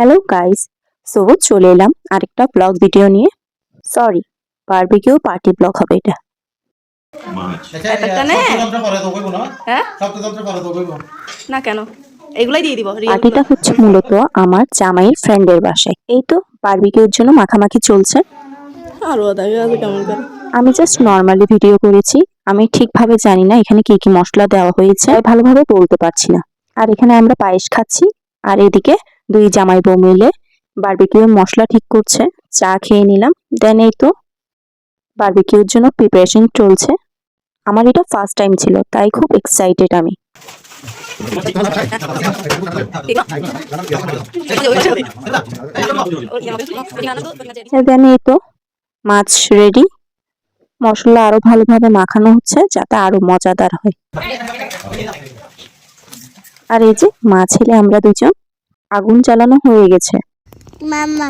Hello guys, so চলে এলাম আরেকটা ব্লগ ভিডিও নিয়ে। সরি, বারবিকিউ পার্টি ব্লগ হবে এটা। না কেন এগুলাই দিয়ে দিব। পার্টিটা হচ্ছে মূলত আমার জামাইয়ের ফ্রেন্ডের বাসায়। এই তো বারবিকিউর জন্য মাখামাখি চলছে। আমি জাস্ট নর্মালি ভিডিও করেছি। আমি ঠিকভাবে জানি না এখানে কি কি মশলা দেওয়া হয়েছে, ভালোভাবে বলতে পারছি না। আর এখানে আমরা পায়েস খাচ্ছি, আর এদিকে দুই জামাই বউ মিলে বারবিকিউর মশলা ঠিক করছে। চা খেয়ে নিলাম। দেন এই তো বারবিকিউর জন্য প্রিপারেশন চলছে। আমার এটা ফার্স্ট টাইম ছিল, তাই খুব এক্সাইটেড আমি। দেন এই তো মাছ রেডি। মশলা আরো ভালোভাবে মাখানো হচ্ছে যাতে আরো মজাদার হয়। আর এই যে মা ছেলে আমরা দুজন, আগুন জ্বালানো হয়ে গেছে। মামা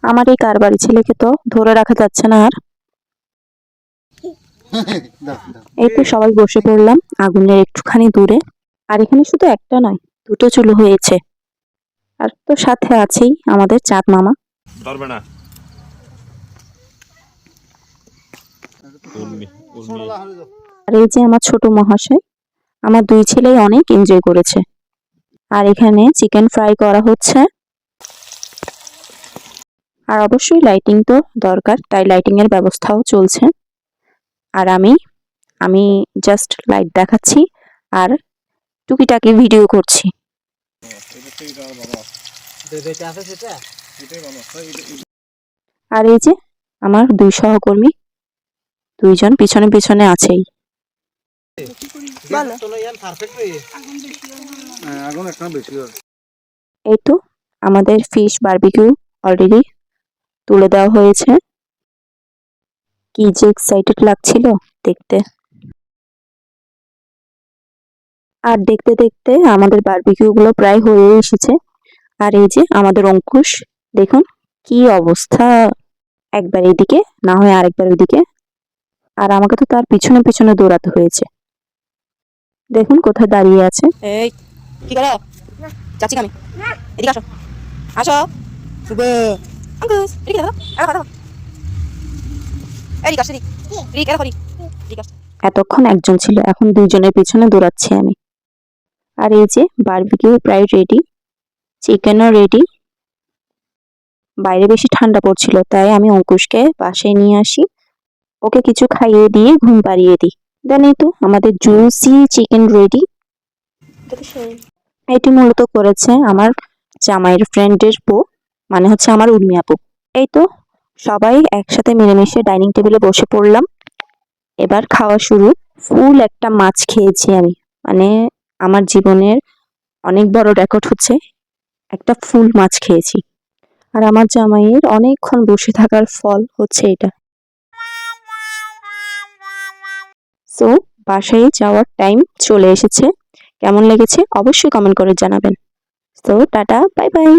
আমার এই কারবারি ছেলেকে তো ধরে রাখা যাচ্ছে না আর। এই তো সবাই বসে পড়লাম আগুনের একটুখানি দূরে। আর এখানে শুধু একটা নয়, দুটো চুলো হয়েছে। আর তো সাথে আছেই আমাদের চাঁদ মামা। আর এই যে আমার ছোট মহাশয়, আমার দুই ছেলেই অনেক এনজয় করেছে। আর এখানে চিকেন ফ্রাই করা হচ্ছে। আর অবশ্যই লাইটিং তো দরকার, তাই লাইটিং এর ব্যবস্থাও চলছে। আর আমি জাস্ট লাইট দেখাচ্ছি আর টুকিটাকি ভিডিও করছি। আর এই যে আমার দুই সহকর্মী, দুইজন পিছনে পিছনে আছেই। এই তো আমাদের ফিশ বারবিকিউ অলরেডি তুলে দেওয়া হয়েছে। কি যে এক্সাইটেড লাগছিল দেখতে। আর দেখতে দেখতে আমাদের বারবিকিউ গুলো প্রায় হয়ে এসেছে। আর এই যে আমাদের অঙ্কুশ, দেখুন কি অবস্থা, একবার এদিকে না হয় আরেকবার ওইদিকে। আর আমাকে তো তার পিছনে পিছনে দৌড়াতে হয়েছে। দেখুন কোথায় দাঁড়িয়ে আছে। এই কি করো? যাচ্ছি আমি। এদিকে আসো, আসো। শুভ আঙ্কুশ, এদিকে দেখো। আরে কথা। এদিকে আসো, এদিকে দেখো, এদিকে আসো। এতক্ষণ একজন ছিল, এখন দুইজনের পিছনে দৌড়াচ্ছি আমি। আর এই যে বারবিকিউ প্রায় রেডি, চিকেনও রেডি। বাইরে বেশি ঠান্ডা পড়ছিল, তাই আমি অঙ্কুশকে বাসায় নিয়ে আসি, ওকে কিছু খাইয়ে দিয়ে ঘুম পাড়িয়ে দিই। দেন এই তো আমাদের জুসি চিকেন রেডি। এটি মূলত করেছে আমার জামাইয়ের ফ্রেন্ডের বউ, মানে হচ্ছে আমার উর্মি আপু। এই তো সবাই একসাথে মিলেমিশে ডাইনিং টেবিলে বসে পড়লাম। এবার খাওয়া শুরু। ফুল একটা মাছ খেয়েছি আমি, মানে আমার জীবনের অনেক বড় রেকর্ড হচ্ছে, একটা ফুল মাছ খেয়েছি। আর আমার জামাইয়ের অনেকক্ষণ বসে থাকার ফল হচ্ছে এটা। সো বাসায় যাওয়ার টাইম চলে এসেছে। কেমন লেগেছে অবশ্যই কমেন্ট করে জানাবেন। So tata, bye bye.